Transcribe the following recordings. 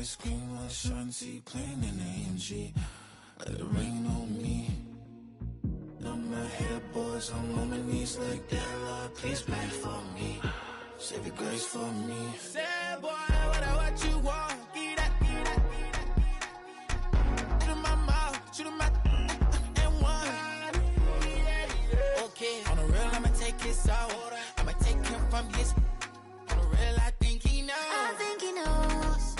ice cream, my shanty playing in AMG. Let it rain on me. On my head, boys, I'm on my knees like that. Lord, please pray for me. Save your grace for me. Say, boy, what you want? Give that. Shoot in my mouth, shoot in my and one. Okay, on the real, I'ma take his out. I'ma take him from his. On the real, I think he knows. I think he knows.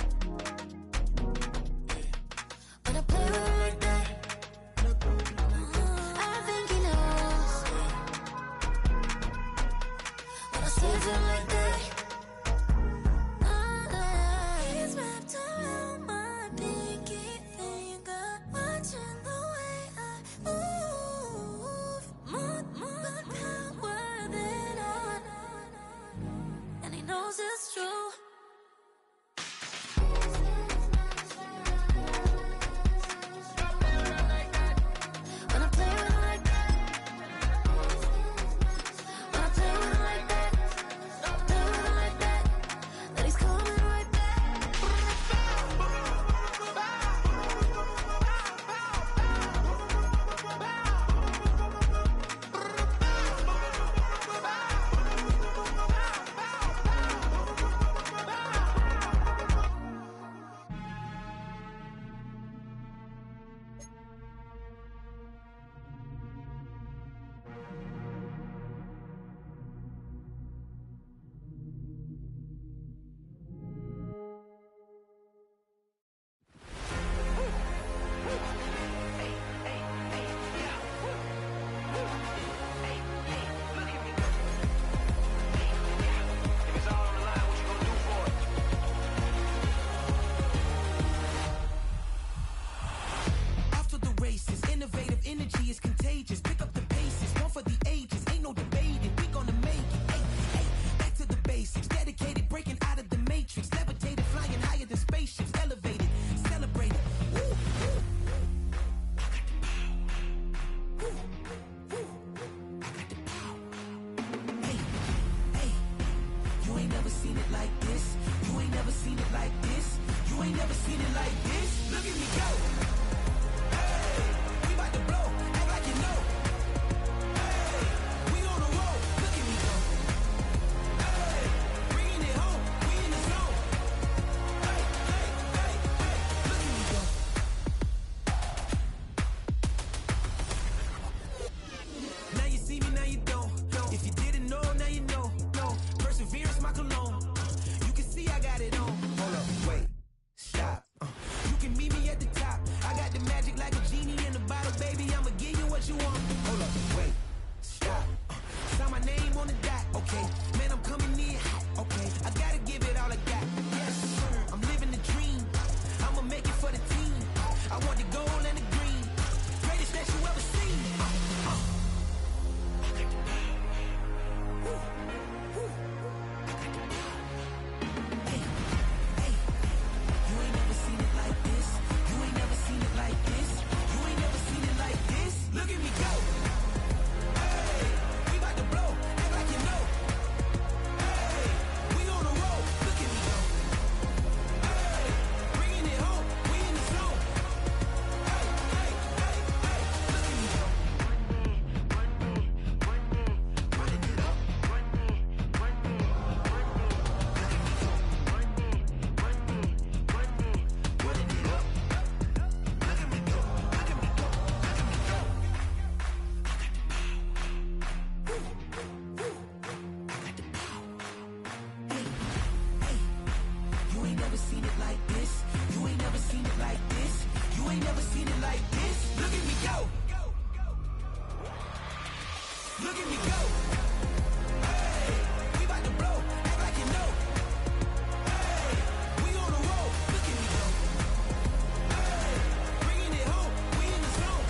When I play with him like that. I think he knows. When I save him like that. He's wrapped around my pinky finger, watching the way I move. More power than on. And he knows it's true. When I play with him like that. When I play with him like that. Play with him like that. That he's coming right back. Off to the races, innovative energy is contagious. Pick up the paces, one for the ages, ain't no debating. We gonna make it. Hey, back to the basics. Dedicated, breaking out of the matrix. Levitated, flying higher than spaceships. Elevated, celebrated. Woo, woo. I got the power. Woo, woo. I got the power. Hey, you ain't never seen it like this. You ain't never seen it like this. You ain't never seen it like this. Look at me go. We bout to blow, act like you know. Hey, we on the road, look at me go. Hey, bringing it home, we in the zone. Hey, look at me go. Now you see me, now you don't. If you didn't know, now you know. No, perseverance, my cologne. You can see I got it on. Hold up, wait, stop. You can meet me at the top. I got the magic like a genie in a bottle, baby. I'ma give you what you want. Hold up, wait, stop. Sign my name on the dot, okay. Man, I'm coming in hot, okay. I gotta give it all I got. Yes, sir. I'm living the dream. I'ma make it for the team. I want the gold and the green. Greatest that you ever seen. I got the power. Woo, woo. I got the power. Hey, you ain't never seen it like this. You ain't never seen it like this. You ain't never seen it like this. Look at me go. Hey, we bout to blow, act like you know. Hey, we on the road, look at me go. Hey, bringing it home, we in the zone. Hey, look at me go. Running it up. Running it up. Look at me go. Look at me go. Look at me go. I got the power. Woo, woo. I got the power. Hey, you ain't never seen it like this. You ain't never seen it like this. You ain't never seen it like this. Look at me go. Look at me go. Hey, we bout to blow, act like you know. Hey, we on the road, look at me go. Hey, bringing it home, we in the zone.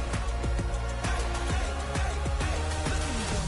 Hey, look at me go.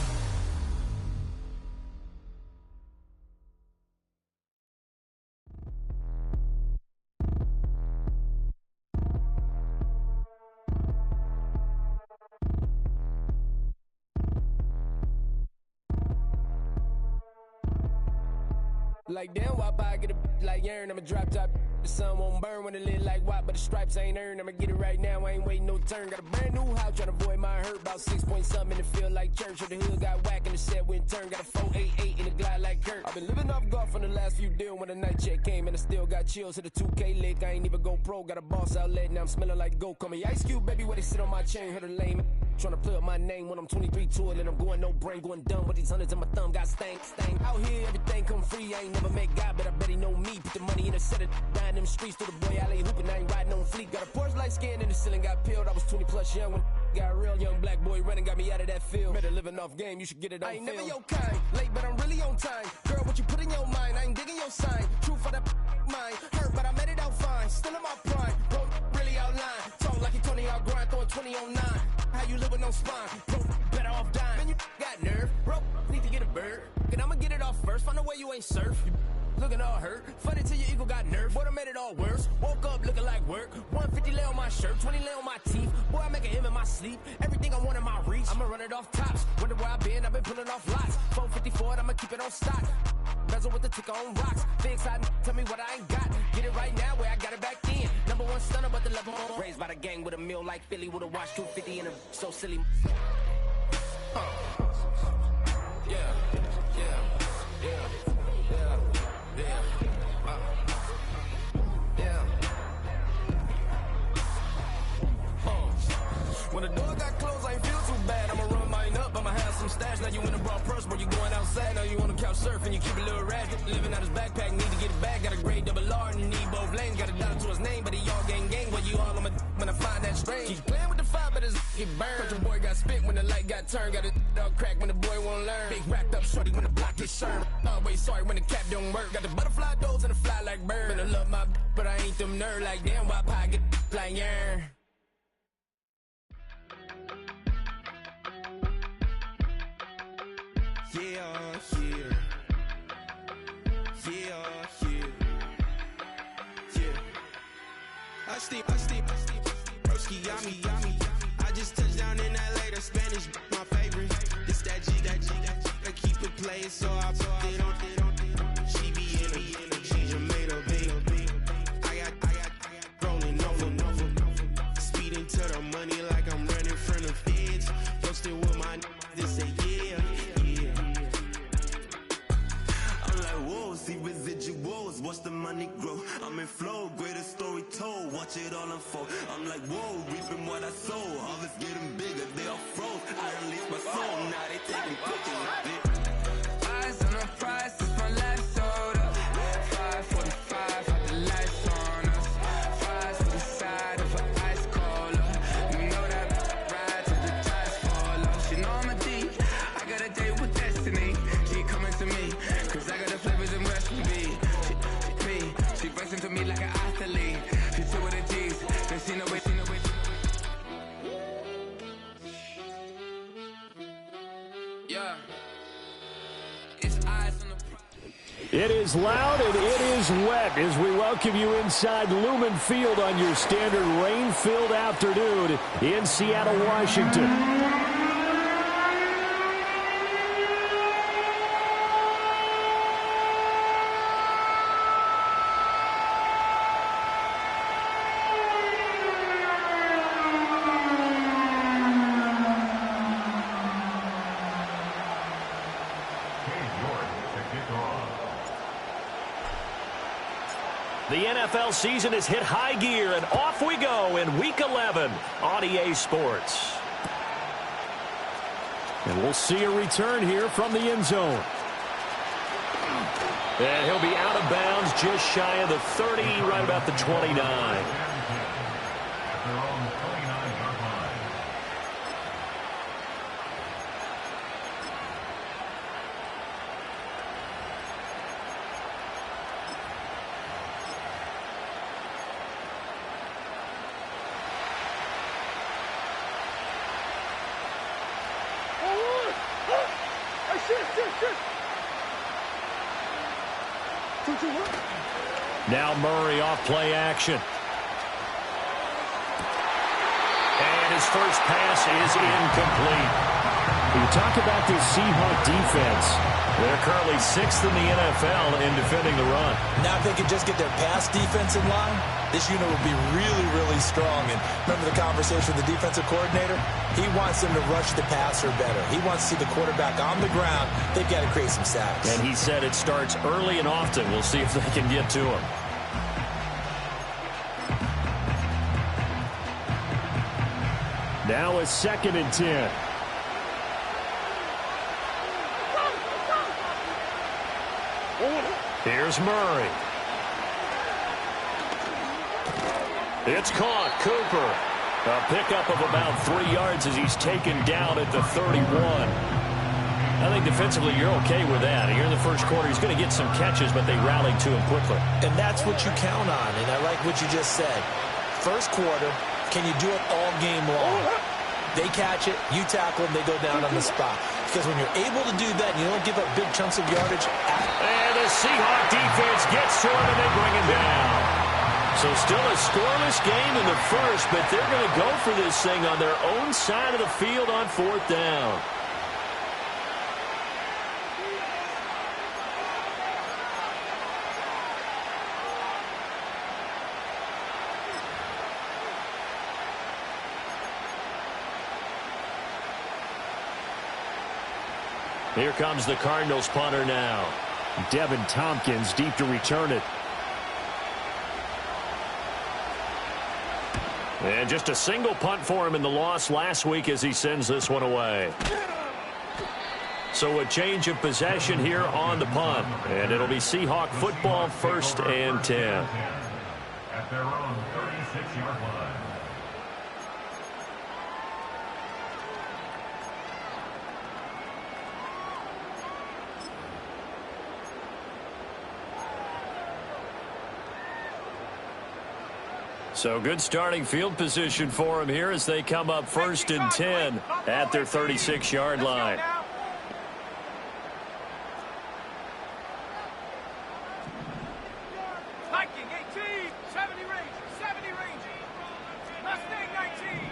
Like damn, why I get a like yarn? I'ma drop top. The sun won't burn when it lit like what, but the stripes ain't earned. I'ma get it right now, I ain't waiting no turn. Got a brand new house, tryna avoid my hurt. About 6 point something, it feel like church. Or the hood got whack and the set went turn. Got a 488 in the glide like Kurt. I've been living off golf on the last few deals. When the night check came and I still got chills. Hit a 2K lick, I ain't even go pro. Got a boss outlet, now I'm smelling like gold. Call me Ice Cube, baby, where they sit on my chain. Heard a lame tryna play up my name when I'm 23 to it. And I'm going no brain, going dumb with these hundreds in my thumb. Got stank. Out here, everything come free. I ain't never met God, but I bet he know me. Put the money in a set of down them streets to the boy alley hooping. I ain't riding on fleek. Got a Porsche light skin in the ceiling, got peeled. I was 20 plus young when got real. Young black boy running, got me out of that field. Better living off game, you should get it on. I ain't never your kind, late but I'm really on time. Girl, what you put in your mind, I ain't digging your sign. True for that mind, hurt but I made it out fine. Still in my prime, bro, really outline. Talk like you Tony out grind, throwing 20 on 9. How you live with no spine, bro, better off dying. Man, you got nerve, bro, need to get a bird. And I'ma get it off first, find a way you ain't surf. Looking all hurt, funny till your ego got nerfed. Boy, I made it all worse. Woke up looking like work. 150 lay on my shirt, 20 lay on my teeth. Boy, I make an M in my sleep. Everything I want in my reach. I'ma run it off tops. Wonder where I've been pulling off lots. 454, I'ma keep it on stock. Bezel with the ticker on rocks. Big side, tell me what I ain't got. Get it right now where I got it back then. Number one stunner, but the level on. Raised by the gang with a meal like Philly with a watch 250 in a so silly. Yeah, yeah, yeah, yeah. When the door got closed, I ain't feel too bad. I'ma run mine up, I'ma have some stash. Now you in a broad purse, but you going outside. Now you on the couch surfing, you keep a little rat. Living out his backpack, need to get it back. Got a grade double R and need both lanes. Got a dollar to his name, but he all gang. Well, you all on my when I find that strange. Keep playing with the fire, but his get burned. But your boy got spit when the light got turned. Got a dog crack when the boy won't learn. Big racked up shorty when the block gets served. Always sorry when the cap don't work. Got the butterfly doors and the fly like bird. And I love my but I ain't them nerd like damn. Why pie get like yarn? I steep, broski, yummy. I just touched down in LA, the Spanish, my favorite. This that G, I keep it playing, so I put it on. She be in it, she just made a big. I got rolling over. Speeding to the money like I'm running from the feds. Posted with my this say yeah. I'm like, whoa, see residuals, watch the money grow. I'm in flow, greatest story told, watch it all unfold. I'm like, whoa, reaping what I sow. Harvest getting bigger, they all froze. I release my soul, now they taking pictures of it. Eyes on the prize, it's my life sold up. 545, had the lights on us. Fries to the side of an ice cola. You know that ride till the tires fall off. She know I'm a D, I got a date with destiny. She coming to me, cause I got the flavors and recipe. She racing to me like an athlete. She two with the G's, then she know it. Yeah. It's eyes on the. It is loud and it is wet as we welcome you inside Lumen Field on your standard rain-filled afternoon in Seattle, Washington. The NFL season has hit high gear, and off we go in Week 11 on EA Sports. And we'll see a return here from the end zone. And he'll be out of bounds just shy of the 30, right about the 29. Now Murray off play action. And his first pass is incomplete. You talk about this Seahawk defense. They're currently 6th in the NFL in defending the run. Now if they can just get their pass defense in line, this unit will be really, really strong. And remember the conversation with the defensive coordinator? He wants them to rush the passer better. He wants to see the quarterback on the ground. They've got to create some sacks. And he said it starts early and often. We'll see if they can get to him. Now a 2nd and 10. Here's Murray. It's caught. Cooper. A pickup of about 3 yards as he's taken down at the 31. I think defensively you're okay with that. Here in the first quarter, he's going to get some catches, but they rallied to him quickly. And that's what you count on, and I like what you just said. First quarter, can you do it all game long? They catch it, you tackle them, they go down on the spot. Because when you're able to do that and you don't give up big chunks of yardage. And the Seahawk defense gets to him and they bring him down. So still a scoreless game in the first, but they're going to go for this thing on their own side of the field on 4th down. Here comes the Cardinals punter now. Devin Tompkins deep to return it. And just a single punt for him in the loss last week as he sends this one away. So a change of possession here on the punt. And it'll be Seahawk football, 1st and 10. At their own 36-yard line. So good starting field position for him here as they come up 1st and 10 at their 36-yard line. Viking 18, 70 range, 70 range. Mustang 19.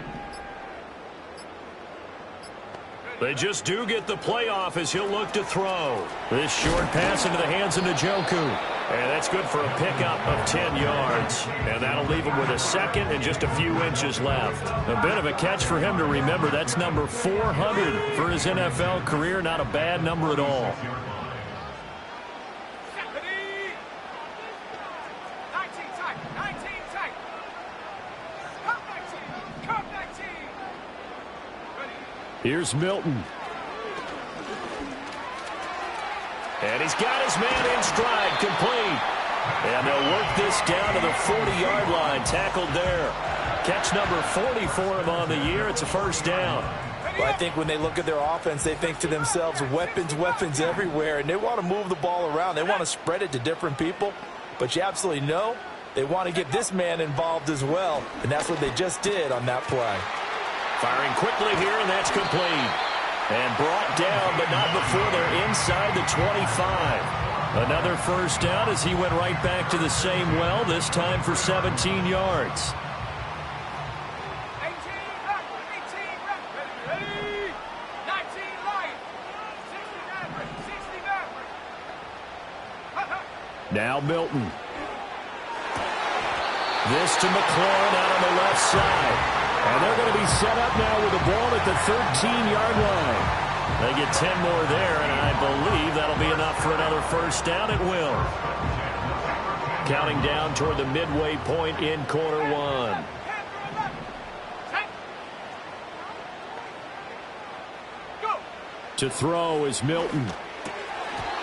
They just do get the playoff as he'll look to throw. This short pass into the hands of Njoku. And that's good for a pickup of 10 yards. And that'll leave him with a 2nd and just a few inches left. A bit of a catch for him to remember. That's number 400 for his NFL career. Not a bad number at all. 19 tight, 19 tight. Come 19, come 19. Ready. Here's Milton. And he's got his man in stride, complete. And they'll work this down to the 40-yard line, tackled there. Catch number 40 for him on the year. It's a 1st down. Well, I think when they look at their offense, they think to themselves, weapons everywhere, and they want to move the ball around. They want to spread it to different people, but you absolutely know they want to get this man involved as well, and that's what they just did on that play. Firing quickly here, and that's complete. And brought down, but not before they're inside the 25. Another 1st down as he went right back to the same well, this time for 17 yards. 18 right, 18 right, ready, 19 right, 60 Maverick, 60 Maverick. Now Milton. This to McLaurin out on the left side. And they're going to be set up now with the ball at the 13-yard line. They get 10 more there, and I believe that'll be enough for another 1st down. It will. Counting down toward the midway point in quarter 1. To throw is Milton.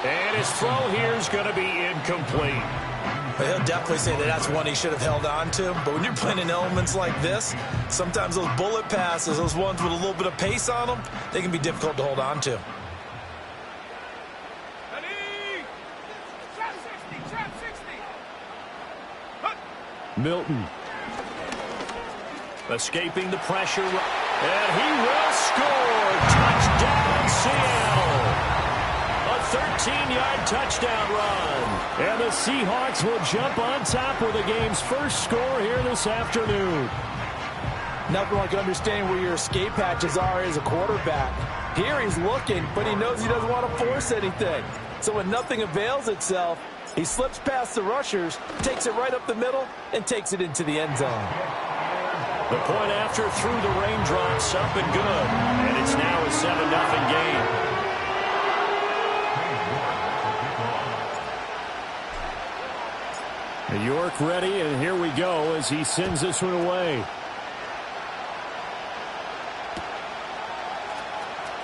And his throw here is going to be incomplete. He'll definitely say that that's one he should have held on to. But when you're playing in elements like this, sometimes those bullet passes, those ones with a little bit of pace on them, they can be difficult to hold on to. Ready, trap 60, trap 60. Milton. Escaping the pressure. And he will score. Touchdown, Seattle. A 13-yard touchdown run. And the Seahawks will jump on top with the game's first score here this afternoon. Nothing like understanding where your escape hatches are as a quarterback. Here he's looking, but he knows he doesn't want to force anything. So when nothing avails itself, he slips past the rushers, takes it right up the middle, and takes it into the end zone. The point after through the raindrops, up and good. And it's now a 7-0 game. York ready, and here we go as he sends this one away.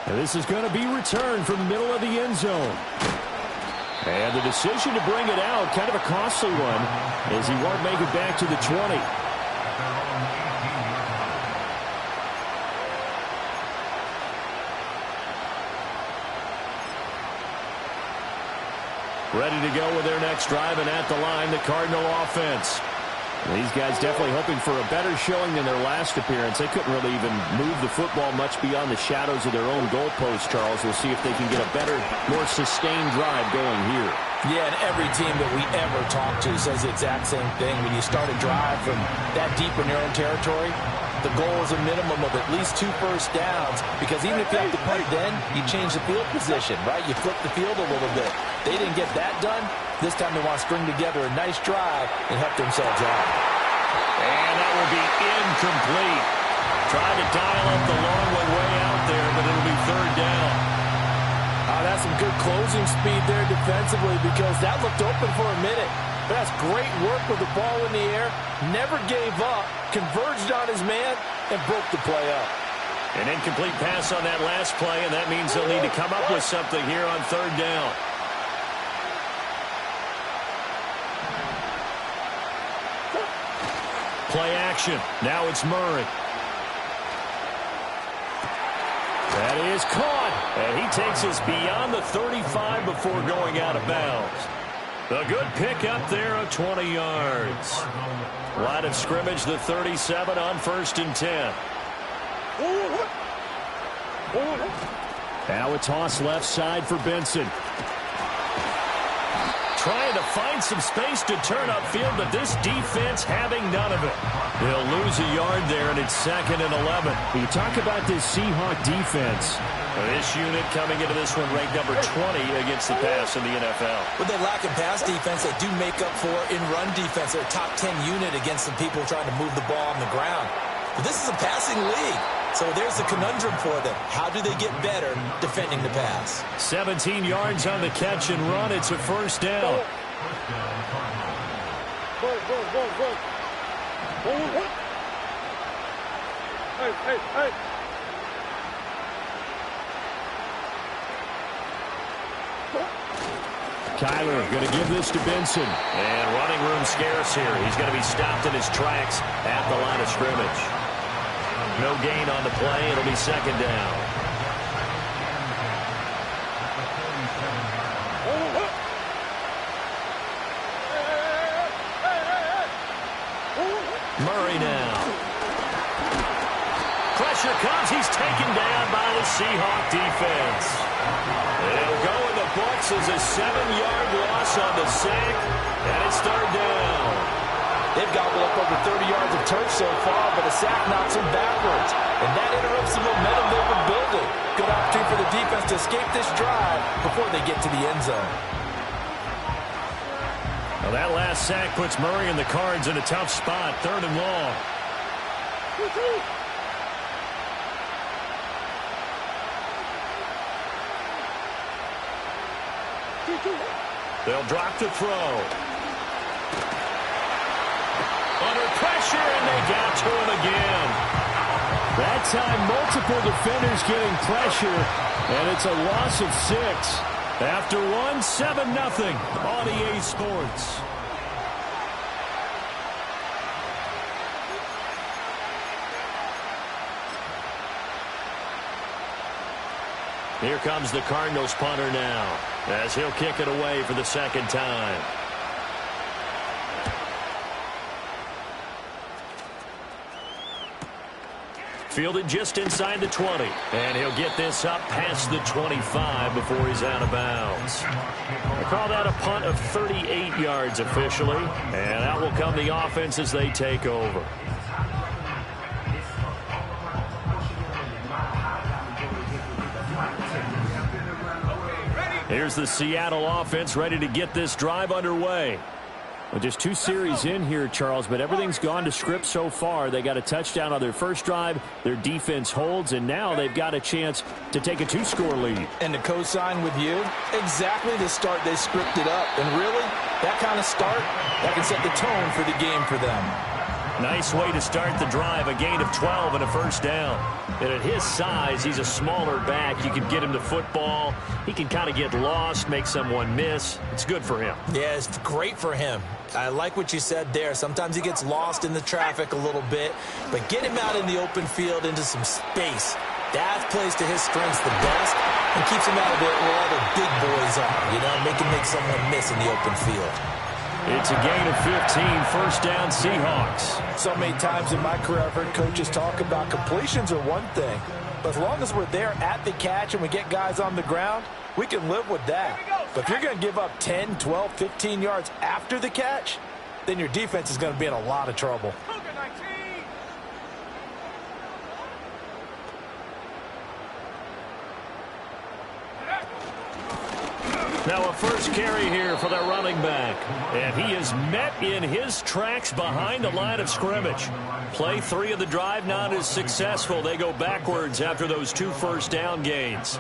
And this is going to be returned from the middle of the end zone. And the decision to bring it out, kind of a costly one, as he won't make it back to the 20. Ready to go with their next drive, and at the line, the Cardinal offense. These guys definitely hoping for a better showing than their last appearance. They couldn't really even move the football much beyond the shadows of their own goalpost, Charles. We'll see if they can get a better, more sustained drive going here. Yeah, and every team that we ever talk to says the exact same thing. When you start a drive from that deep in your own territory, the goal is a minimum of at least 2 first downs, because even if you have to punt then, you change the field position, right? You flip the field a little bit. They didn't get that done. This time they want to string together a nice drive and help themselves out. And that will be incomplete. Trying to dial up the long one way out there, but it'll be third down. That's some good closing speed there defensively, because that looked open for a minute. But that's great work with the ball in the air. Never gave up, converged on his man, and broke the play up. An incomplete pass on that last play, and that means they'll need to come up with something here on third down. Play action. Now it's Murray. That is caught. And he takes us beyond the 35 before going out of bounds. A good pickup there of 20 yards. Line of scrimmage, the 37 on 1st and 10. Now a toss left side for Benson. Trying to find some space to turn upfield, but this defense having none of it. They'll lose a yard there, and it's 2nd and 11. You talk about this Seahawk defense. This unit coming into this one ranked number 20 against the pass in the NFL. With they lack in pass defense, they do make up for in run defense. They're a top 10 unit against some people trying to move the ball on the ground. But this is a passing league. So there's the conundrum for them. How do they get better defending the pass? 17 yards on the catch and run. It's a first down. Hey. Kyler going to give this to Benson. And running room scarce here. He's going to be stopped in his tracks at the line of scrimmage. No gain on the play. It'll be 2nd down. Murray now. Pressure comes. He's taken down by the Seahawk defense. It'll go in the books as a 7-yard loss on the sack, and it's 3rd down. They've gobbled up over 30 yards of turf so far, but a sack knocks them backwards. And that interrupts the momentum they were building. Good opportunity for the defense to escape this drive before they get to the end zone. Well, that last sack puts Murray and the Cards in a tough spot. 3rd and long. They'll drop the throw. Under pressure, and they got to him again. That time, multiple defenders getting pressure, and it's a loss of 6. After 1, 7-0 on EA Sports. Here comes the Cardinals punter now, as he'll kick it away for the 2nd time. Fielded just inside the 20. And he'll get this up past the 25 before he's out of bounds. I call that a punt of 38 yards officially. And out will come the offense as they take over. Here's the Seattle offense ready to get this drive underway. Well, just 2 series in here, Charles, but everything's gone to script so far. They got a touchdown on their first drive. Their defense holds, and now they've got a chance to take a 2-score lead. And to co-sign with you, exactly the start they scripted up. And really, that kind of start, that can set the tone for the game for them. Nice way to start the drive, a gain of 12 and a first down. And at his size, he's a smaller back. You can get him to football. He can kind of get lost, make someone miss. It's good for him. Yeah, it's great for him. I like what you said there. Sometimes he gets lost in the traffic a little bit, but get him out in the open field into some space. That plays to his strengths the best and keeps him out of it where all the big boys are, you know, make him make someone miss in the open field. It's a gain of 15, first down Seahawks. So many times in my career I've heard coaches talk about completions are one thing, but as long as we're there at the catch and we get guys on the ground, we can live with that. But if you're going to give up 10, 12, 15 yards after the catch, then your defense is going to be in a lot of trouble. Now a first carry here for their running back. And he is met in his tracks behind the line of scrimmage. Play 3 of the drive not as successful. They go backwards after those 2 first down gains.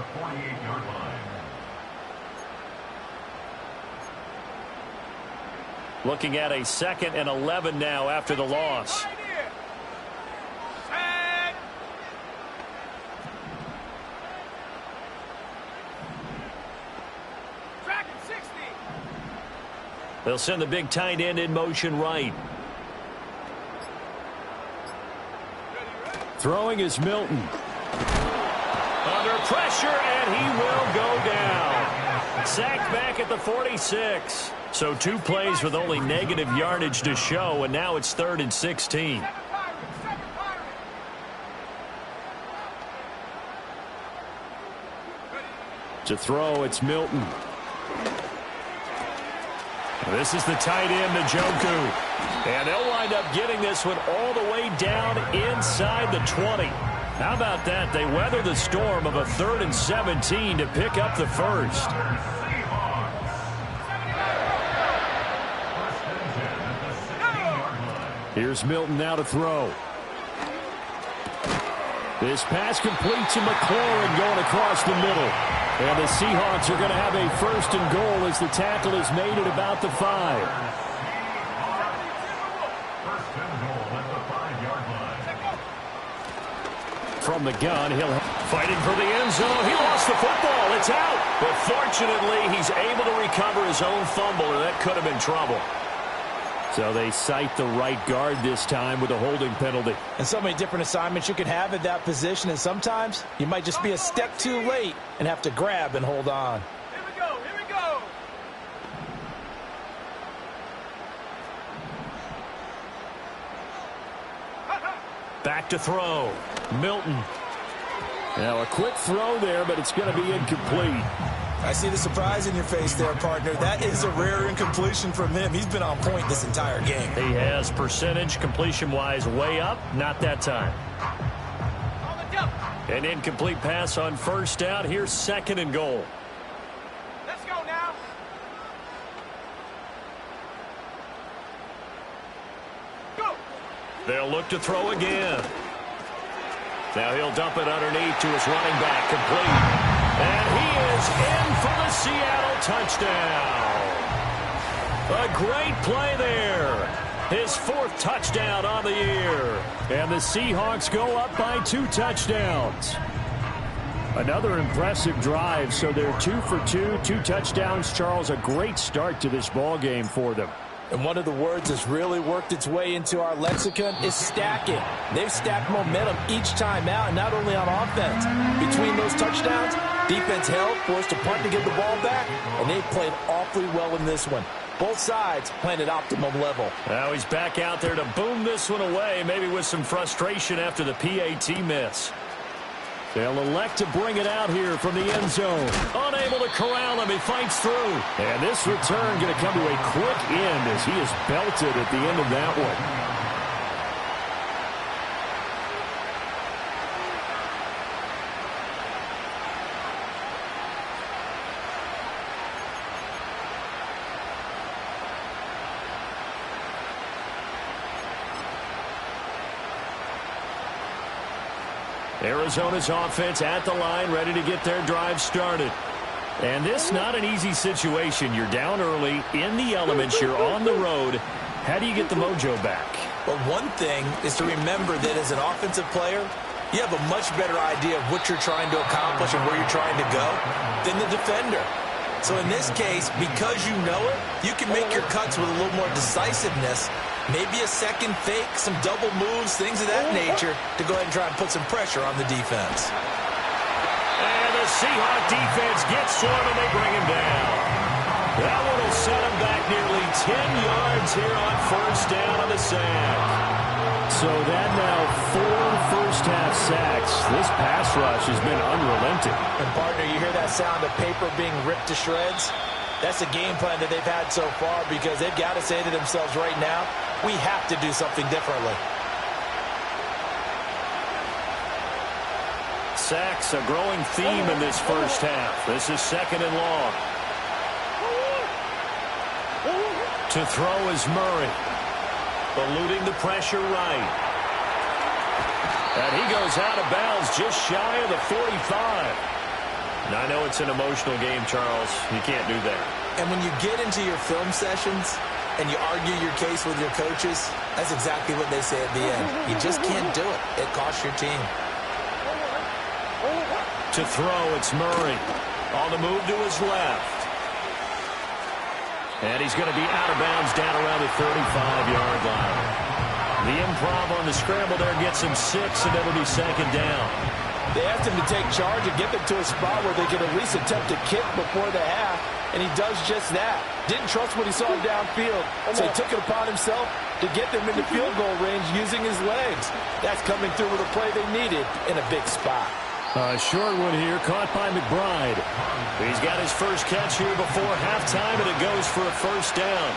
Looking at a 2nd and 11 now after the loss. They'll send the big tight end in motion right. Throwing is Milton. Under pressure, and he will go down. Sacked back at the 46. So 2 plays with only negative yardage to show, and now it's 3rd and 16. To throw, it's Milton. This is the tight end, Njoku. And they'll wind up getting this one all the way down inside the 20. How about that? They weather the storm of a 3rd and 17 to pick up the first. Here's Milton now to throw. This pass complete to McLaurin going across the middle. And the Seahawks are going to have a 1st and goal as the tackle is made at about the 5. From the gun, he'll fighting for the end zone. He lost the football. It's out. But fortunately, he's able to recover his own fumble, and that could have been trouble. So they cite the right guard this time with a holding penalty. And so many different assignments you can have at that position, and sometimes you might just be a step too late and have to grab and hold on. Here we go, here we go. Back to throw. Milton. Now a quick throw there, but it's going to be incomplete. I see the surprise in your face there, partner. That is a rare incompletion from him. He's been on point this entire game. He has percentage completion-wise way up. Not that time. An incomplete pass on first down. Here's 2nd and goal. Let's go now. Go. They'll look to throw again. Now he'll dump it underneath to his running back. Complete. And he is in for the Seattle touchdown. A great play there. His 4th touchdown on the year. And the Seahawks go up by 2 touchdowns. Another impressive drive, so they're 2 for 2, 2 touchdowns. Charles, a great start to this ball game for them. And one of the words that's really worked its way into our lexicon is stacking. They've stacked momentum each time out, and not only on offense. Between those touchdowns, defense held, forced a punt to get the ball back, and they played awfully well in this one. Both sides playing at optimum level. Now he's back out there to boom this one away, maybe with some frustration after the PAT miss. They'll elect to bring it out here from the end zone. Unable to corral him. He fights through. And this return going to come to a quick end as he is belted at the end of that one. Arizona's offense at the line, ready to get their drive started. And this not an easy situation. You're down early, in the elements, you're on the road. How do you get the mojo back? Well, one thing is to remember that as an offensive player, you have a much better idea of what you're trying to accomplish and where you're trying to go than the defender. So in this case, because you know it, you can make your cuts with a little more decisiveness, maybe a second fake, some double moves, things of that nature, to go ahead and try and put some pressure on the defense. And the Seahawk defense gets to him, and they bring him down. That one will set him back nearly 10 yards here on first down on the sack. So that now 4 first-half sacks. This pass rush has been unrelenting. And, partner, you hear that sound of paper being ripped to shreds? That's the game plan that they've had so far, because they've got to say to themselves right now, we have to do something differently. Sacks, a growing theme in this first half. This is second and long. To throw is Murray. Eluding the pressure right. And he goes out of bounds just shy of the 45. Now, I know it's an emotional game, Charles. You can't do that. And when you get into your film sessions and you argue your case with your coaches, that's exactly what they say at the end. You just can't do it. It costs your team. To throw, it's Murray. On the move to his left. And he's going to be out of bounds down around the 35-yard line. The improv on the scramble there gets him 6, and it'll be second down. They asked him to take charge and get them to a spot where they could at least attempt a kick before the half, and he does just that. Didn't trust what he saw downfield, so he took it upon himself to get them into field goal range using his legs. That's coming through with a play they needed in a big spot. Short one here, caught by McBride. He's got his first catch here before halftime, and it goes for a first down.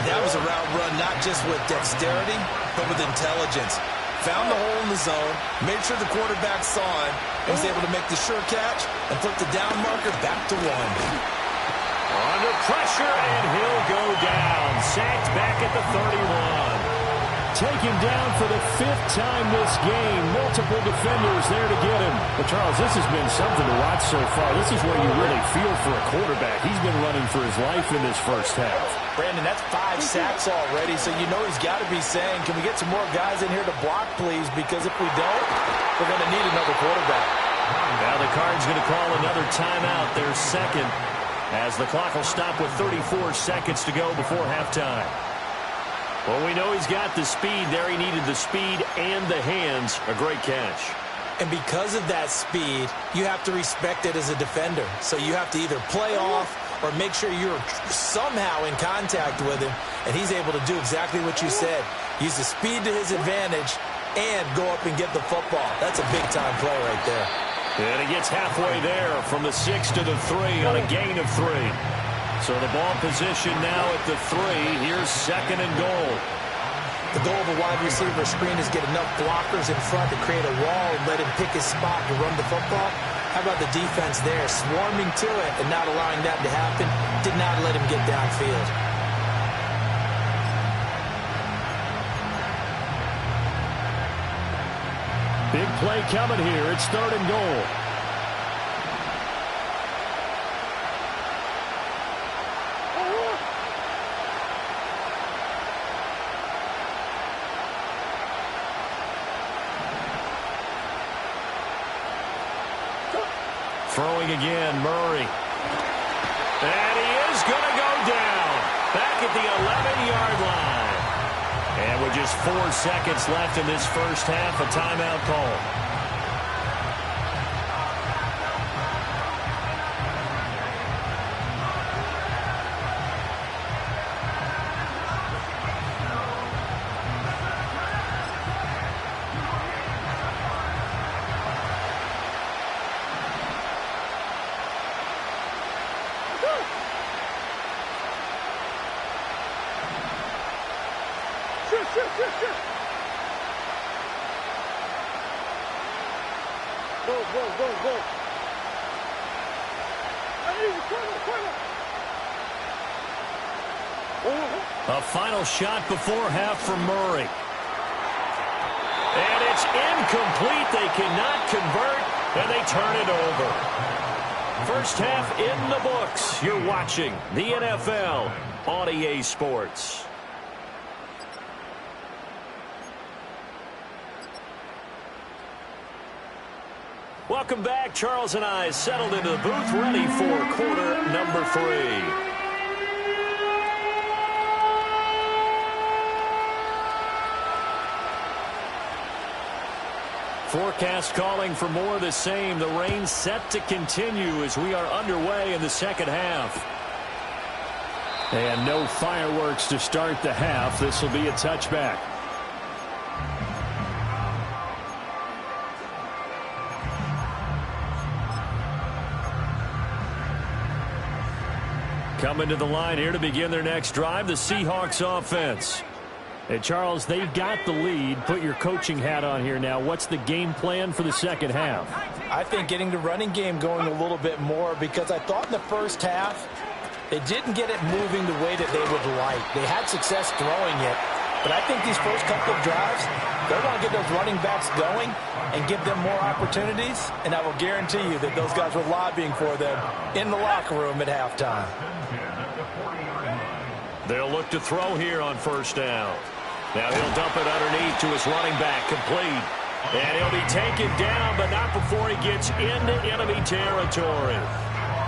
That was a route run not just with dexterity, but with intelligence. Found the hole in the zone, made sure the quarterback saw him, and was able to make the sure catch and flip the down marker back to 1. Under pressure, and he'll go down. Sacked back at the 31. Taken down for the 5th time this game. Multiple defenders there to get him. But, Charles, this has been something to watch so far. This is where you really feel for a quarterback. He's been running for his life in this first half. Brandon, that's 5 sacks already, so you know he's got to be saying, can we get some more guys in here to block, please? Because if we don't, we're going to need another quarterback. Now the Cards going to call another timeout, their second, as the clock will stop with 34 seconds to go before halftime. Well, we know he's got the speed there. He needed the speed and the hands. A great catch. And because of that speed, you have to respect it as a defender. So you have to either play off or make sure you're somehow in contact with him, and he's able to do exactly what you said. Use the speed to his advantage and go up and get the football. That's a big-time play right there. And he gets halfway there from the 6 to the 3 on a gain of 3. So the ball position now at the 3. Here's second and goal. The goal of a wide receiver screen is get enough blockers in front to create a wall and let him pick his spot to run the football. How about the defense there, swarming to it and not allowing that to happen? Did not let him get downfield. Big play coming here. It's third and goal. Throwing again, Murray. And he is going to go down. Back at the 11-yard line. And with just 4 seconds left in this first half, a timeout call. A final shot before half for Murray. And It's incomplete. They cannot convert, and they turn it over. First half in the books. You're watching the NFL on EA Sports. Welcome back. Charles and I settled into the booth, ready for quarter number 3. Forecast calling for more of the same. The rain set to continue as we are underway in the second half. And no fireworks to start the half. This will be a touchback. Coming to the line here to begin their next drive, the Seahawks offense. Hey, Charles, they've got the lead. Put your coaching hat on here now. What's the game plan for the second half? I think getting the running game going a little bit more, because I thought in the first half they didn't get it moving the way that they would like. They had success throwing it, but I think these first couple of drives, they want to get those running backs going and give them more opportunities, and I will guarantee you that those guys were lobbying for them in the locker room at halftime. They'll look to throw here on first down. Now he'll dump it underneath to his running back, complete. And he'll be taken down, but not before he gets into enemy territory.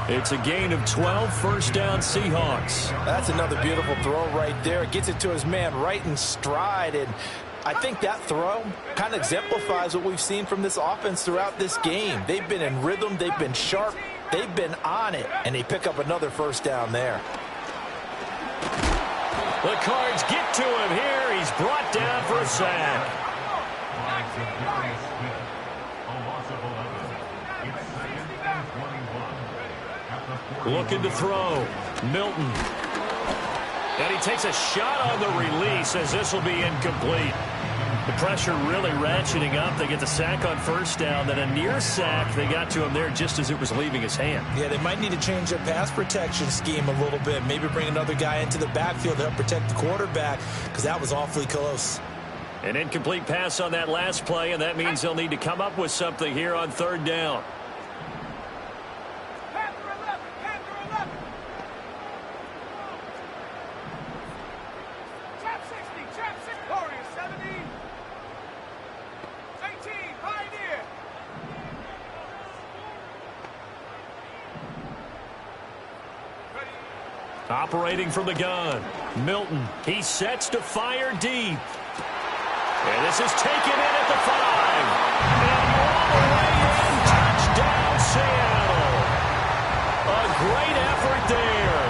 It's a gain of 12, first down Seahawks. That's another beautiful throw right there. Gets it to his man right in stride, and I think that throw kind of exemplifies what we've seen from this offense throughout this game. They've been in rhythm, they've been sharp, they've been on it, and they pick up another first down there. The Cards get to him here. He's brought down for a sack. Looking to throw. Milton. And he takes a shot on the release as this will be incomplete. The pressure really ratcheting up. They get the sack on first down. Then a near sack. They got to him there just as it was leaving his hand. Yeah, they might need to change their pass protection scheme a little bit. Maybe bring another guy into the backfield to help protect the quarterback, because that was awfully close. An incomplete pass on that last play, and that means they'll need to come up with something here on third down. Operating from the gun, Milton. He sets to fire deep. And this is taken in at the 5. And all the way in, touchdown Seattle. A great effort there.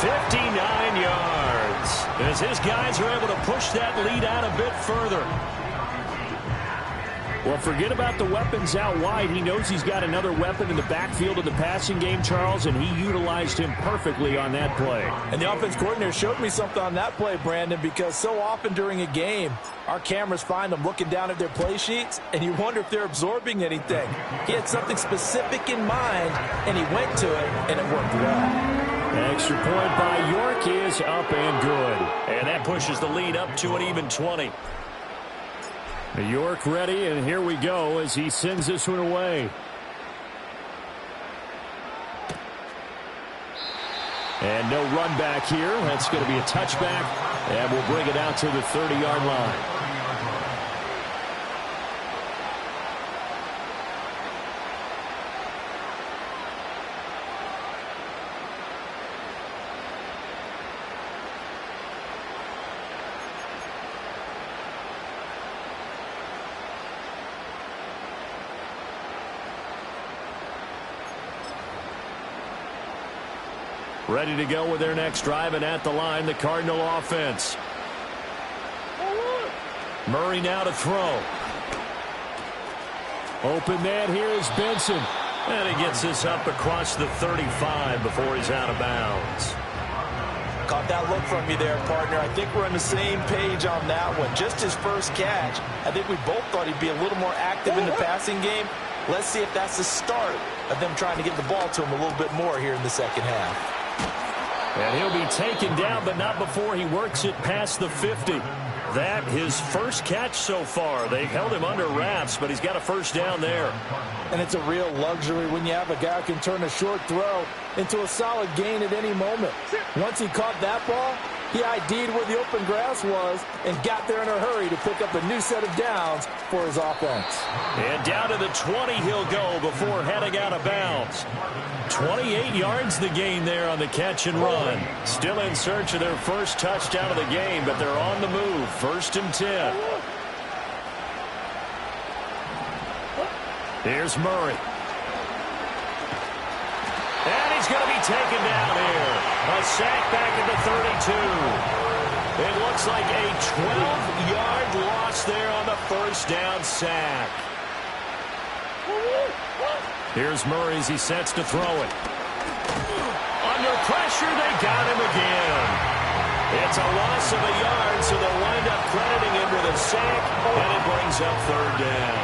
59 yards. As his guys are able to push that lead out a bit further. Well, forget about the weapons out wide. He knows he's got another weapon in the backfield of the passing game, Charles, and he utilized him perfectly on that play. And the offense coordinator showed me something on that play, Brandon, because so often during a game, our cameras find them looking down at their play sheets, and you wonder if they're absorbing anything. He had something specific in mind, and he went to it, and it worked well. Extra point by York is up and good. And that pushes the lead up to an even 20. York ready, and here we go as he sends this one away. And no run back here. That's going to be a touchback, and we'll bring it out to the 30-yard line. Ready to go with their next drive, and at the line, the Cardinal offense. Murray now to throw. Open man here is Benson. And he gets this up across the 35 before he's out of bounds. Caught that look from you there, partner. I think we're on the same page on that one. Just his first catch. I think we both thought he'd be a little more active in the passing game. Let's see if that's the start of them trying to get the ball to him a little bit more here in the second half. And he'll be taken down, but not before he works it past the 50. that his first catch so far. They've held him under wraps, but he's got a first down there. And it's a real luxury when you have a guy who can turn a short throw into a solid gain at any moment. Once he caught that ball, he ID'd where the open grass was and got there in a hurry to pick up a new set of downs for his offense. And down to the 20 he'll go before heading out of bounds. 28 yards the gain there on the catch and run. Still in search of their first touchdown of the game, but they're on the move. 1st and 10. Here's Murray. And he's going to be taken down here. A sack back at the 32. It looks like a 12-yard loss there on the first down sack. Here's Murray as he sets to throw it. Under pressure, they got him again. It's a loss of a yard, so they'll wind up crediting him with a sack, and it brings up 3rd down.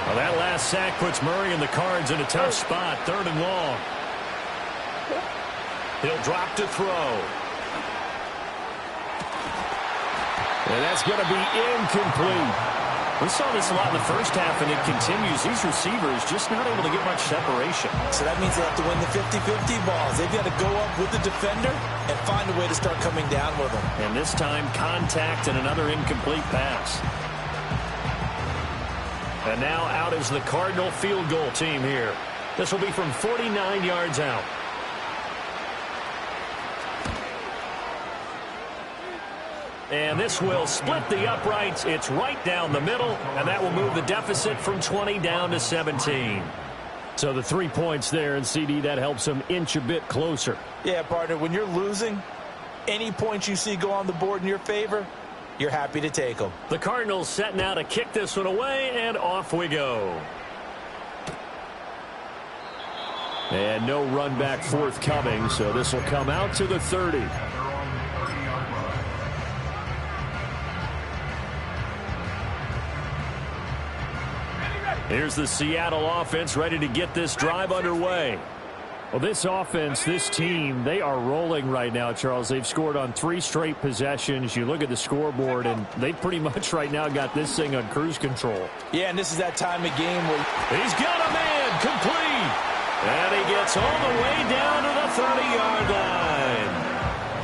Well, that last sack puts Murray and the Cards in a tough spot, 3rd and long. He'll drop to throw. And that's going to be incomplete. We saw this a lot in the first half, and it continues. These receivers just not able to get much separation. So that means they have to win the 50-50 balls. They've got to go up with the defender and find a way to start coming down with them. And this time, contact and another incomplete pass. And now out is the Cardinal field goal team here. This will be from 49 yards out. And this will split the uprights. It's right down the middle, and that will move the deficit from 20 down to 17. So the 3 points there, and CD, that helps them inch a bit closer. Yeah, partner, when you're losing, any points you see go on the board in your favor, you're happy to take them. The Cardinals set now to kick this one away, and off we go. And no run back forthcoming, so this will come out to the 30. Here's the Seattle offense ready to get this drive underway. Well, this offense, this team, they are rolling right now, Charles. They've scored on 3 straight possessions. You look at the scoreboard, and they pretty much right now got this thing on cruise control. Yeah, and this is that time of game where he's got a man complete. And he gets all the way down to the 30-yard line.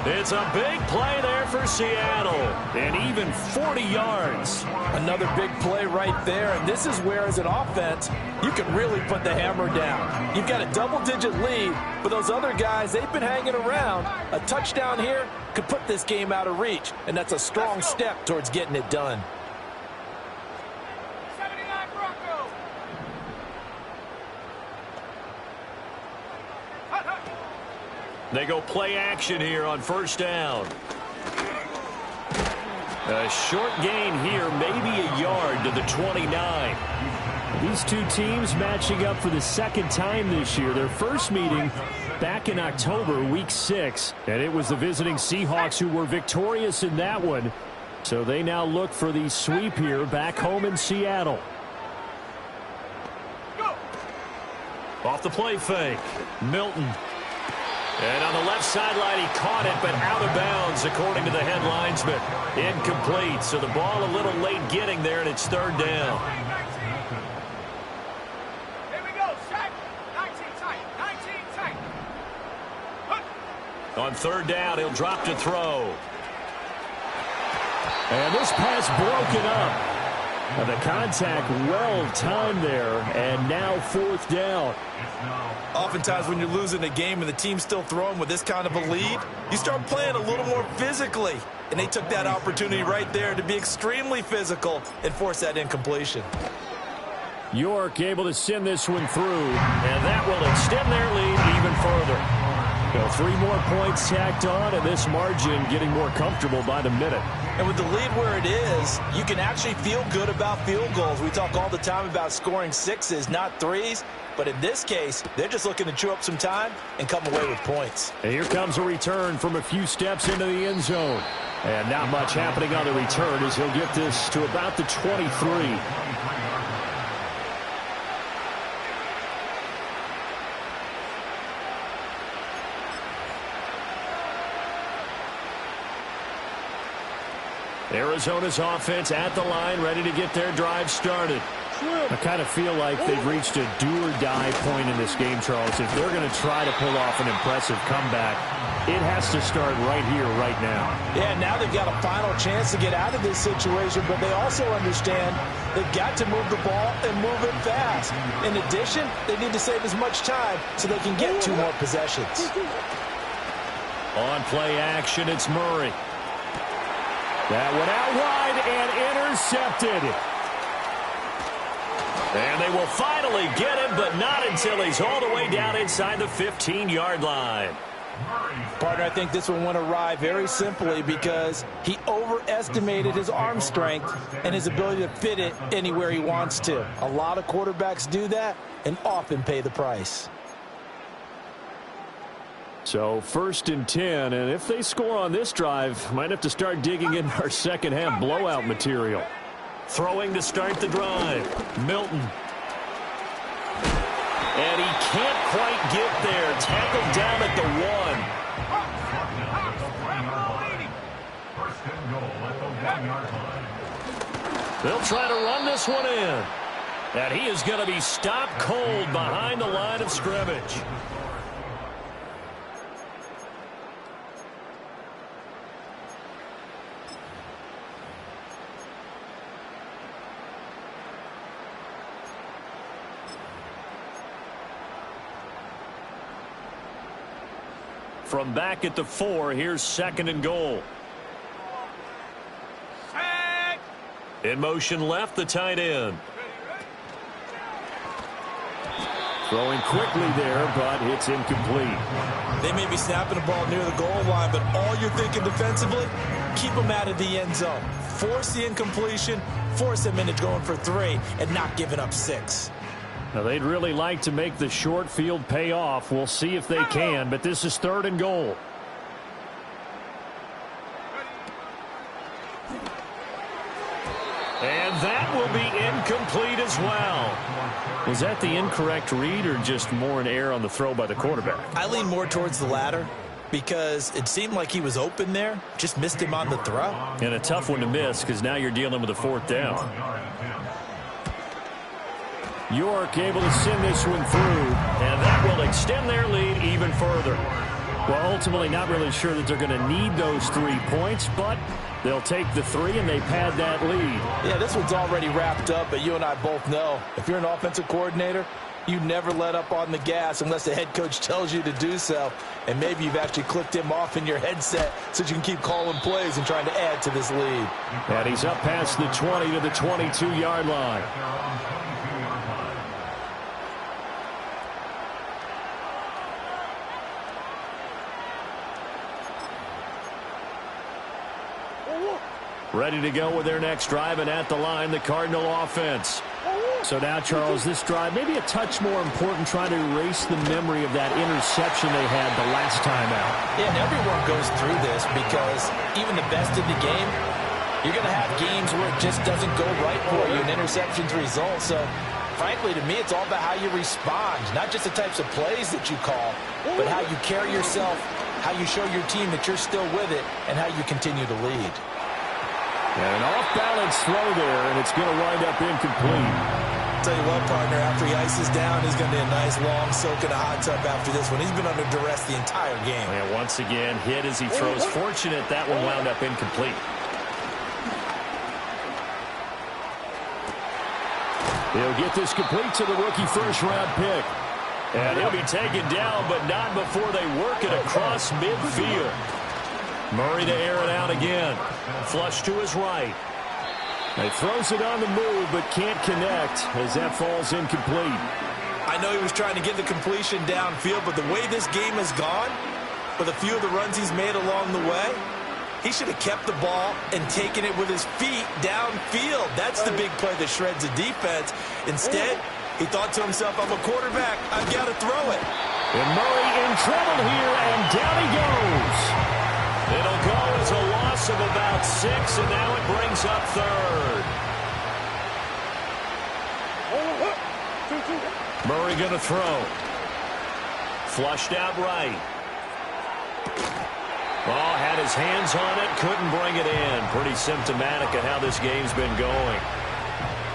It's a big play there for Seattle, and even 40 yards. Another big play right there, and this is where, as an offense, you can really put the hammer down. You've got a double-digit lead, but those other guys, they've been hanging around. A touchdown here could put this game out of reach, and that's a strong step towards getting it done. They go play action here on 1st down. A short gain here, maybe a yard to the 29. These two teams matching up for the 2nd time this year. Their first meeting back in October, week 6. And it was the visiting Seahawks who were victorious in that one. So they now look for the sweep here back home in Seattle. Off the play fake, Milton. And on the left sideline, he caught it, but out of bounds, according to the head linesman. Incomplete, so the ball a little late getting there, and it's 3rd down. Here we go, sack. 19 tight, 19 tight. On 3rd down, he'll drop to throw. And this pass broken up. And the contact well-timed there, and now 4th down. Oftentimes when you're losing a game and the team's still throwing with this kind of a lead, you start playing a little more physically. And they took that opportunity right there to be extremely physical and force that incompletion. York able to send this one through, and that will extend their lead even further. So 3 more points tacked on, and this margin getting more comfortable by the minute. And with the lead where it is, you can actually feel good about field goals. We talk all the time about scoring 6s, not 3s. But in this case, they're just looking to chew up some time and come away with points. And here comes a return from a few steps into the end zone. And not much happening on the return as he'll get this to about the 23. Arizona's offense at the line, ready to get their drive started. I kind of feel like they've reached a do-or-die point in this game, Charles. If they're going to try to pull off an impressive comeback, it has to start right here, right now. Yeah, now they've got a final chance to get out of this situation, but they also understand they've got to move the ball and move it fast. In addition, they need to save as much time so they can get 2 more possessions. On play action, it's Murray. That went out wide and intercepted. And they will finally get him, but not until he's all the way down inside the 15-yard line. Partner, I think this one went awry very simply because he overestimated his arm strength and his ability to fit it anywhere he wants to. A lot of quarterbacks do that and often pay the price. So 1st and 10, and if they score on this drive, might have to start digging in our second-half blowout material. Throwing to start the drive. Milton. And he can't quite get there. Tackled down at the 1. They'll try to run this one in. And he is going to be stopped cold behind the line of scrimmage. From back at the 4, here's 2nd and goal. In motion left, the tight end. Throwing quickly there, but it's incomplete. They may be snapping the ball near the goal line, but all you're thinking defensively, keep them out of the end zone. Force the incompletion, force them into going for 3, and not giving up 6. Now, they'd really like to make the short field pay off. We'll see if they can, but this is 3rd and goal. And that will be incomplete as well. Was that the incorrect read or just more an error on the throw by the quarterback? I lean more towards the latter because it seemed like he was open there, just missed him on the throw. And a tough one to miss because now you're dealing with a 4th down. York able to send this one through, and that will extend their lead even further. Well, ultimately not really sure that they're going to need those 3 points, but they'll take the 3 and they pad that lead. Yeah, this one's already wrapped up, but you and I both know if you're an offensive coordinator, you never let up on the gas unless the head coach tells you to do so. And maybe you've actually clicked him off in your headset so you can keep calling plays and trying to add to this lead. And he's up past the 20 to the 22-yard line. Ready to go with their next drive, and at the line, the Cardinal offense. So now, Charles, this drive maybe a touch more important, trying to erase the memory of that interception they had the last time out. Yeah, and everyone goes through this because even the best in the game, you're going to have games where it just doesn't go right for you, and interceptions result. So, frankly, to me, it's all about how you respond, not just the types of plays that you call, but how you carry yourself, how you show your team that you're still with it, and how you continue to lead. And an off-balance throw there, and it's going to wind up incomplete. Tell you what, partner, after he ices down, he's going to be a nice long soak in a hot tub after this one. He's been under duress the entire game. And once again, hit as he throws. Fortunate that one wound up incomplete. He'll get this complete to the rookie first-round pick. And he'll be taken down, but not before they work it across midfield. Murray to air it out again. Flush to his right. He throws it on the move, but can't connect as that falls incomplete. I know he was trying to get the completion downfield, but the way this game has gone, with a few of the runs he's made along the way, he should have kept the ball and taken it with his feet downfield. That's the big play that shreds the defense. Instead, he thought to himself, I'm a quarterback. I've got to throw it. And Murray in trouble here, and down he goes. It'll go as a loss of about 6, and now it brings up 3rd. Murray going to throw. Flushed out right. Oh, had his hands on it, couldn't bring it in. Pretty symptomatic of how this game's been going.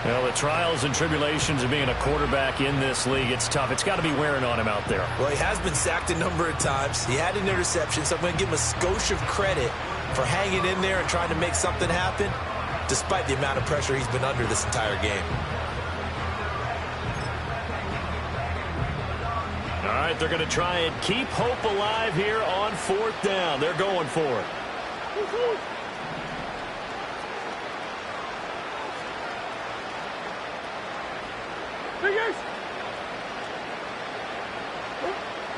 Well, the trials and tribulations of being a quarterback in this league, it's tough. It's got to be wearing on him out there. Well, he has been sacked a number of times. He had an interception, so I'm going to give him a skosh of credit for hanging in there and trying to make something happen, despite the amount of pressure he's been under this entire game. All right, they're going to try and keep hope alive here on 4th down. They're going for it.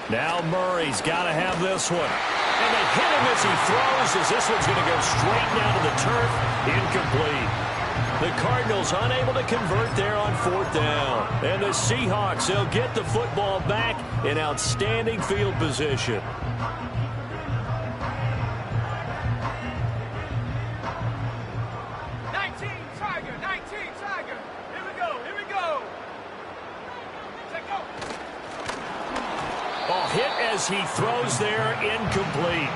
Now Murray's got to have this one. And they hit him as he throws, as this one's going to go straight down to the turf. Incomplete. The Cardinals unable to convert there on 4th down. And the Seahawks, they'll get the football back in outstanding field position. He throws there, incomplete.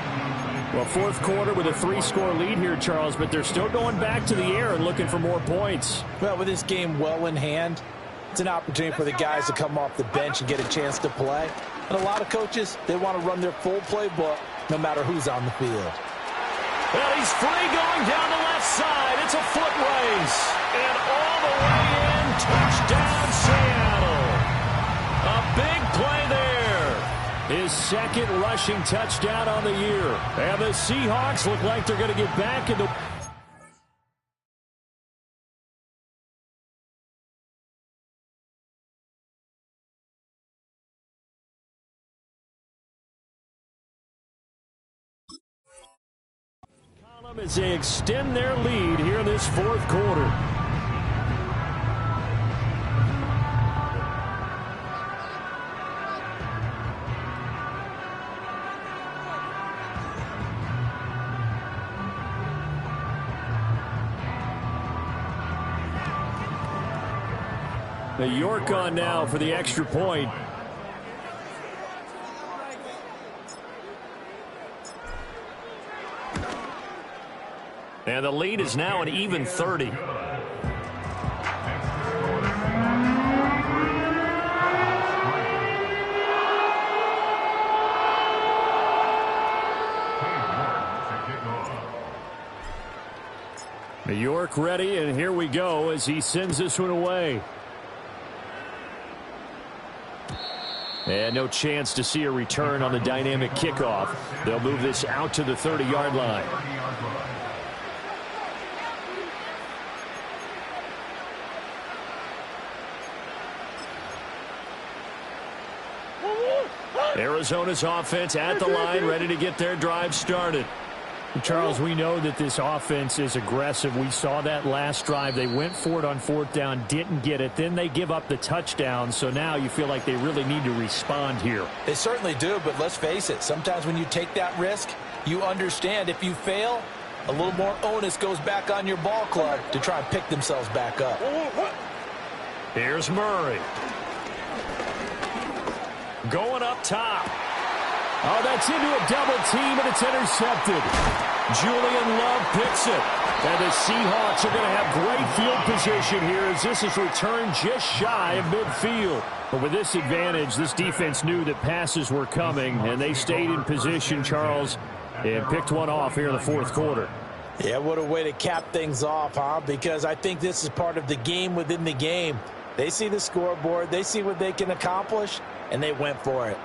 Well, 4th quarter with a 3-score lead here, Charles, but they're still going back to the air and looking for more points. Well, with this game well in hand, it's an opportunity for the guys to come off the bench and get a chance to play. And a lot of coaches, they want to run their full playbook no matter who's on the field. Well, he's free going down the left side. It's a foot race. And all the way in, touchdown Seattle. A big play there. His 2nd rushing touchdown on the year. And the Seahawks look like they're going to get back into... as they extend their lead here in this 4th quarter. The York on now for the extra point. And the lead is now an even 30. New York ready, and here we go as he sends this one away. And no chance to see a return on the dynamic kickoff. They'll move this out to the 30-yard line. Arizona's offense at the line, ready to get their drive started. Charles, we know that this offense is aggressive. We saw that last drive. They went for it on 4th down, didn't get it. Then they give up the touchdown, so now you feel like they really need to respond here. They certainly do, but let's face it. Sometimes when you take that risk, you understand if you fail, a little more onus goes back on your ball club to try and pick themselves back up. Here's Murray. Going up top. Oh, that's into a double team, and it's intercepted. Julian Love picks it. And the Seahawks are going to have great field position here as this is returned just shy of midfield. But with this advantage, this defense knew that passes were coming, and they stayed in position, Charles, and picked one off here in the 4th quarter. Yeah, what a way to cap things off, huh? Because I think this is part of the game within the game. They see the scoreboard, they see what they can accomplish, and they went for it.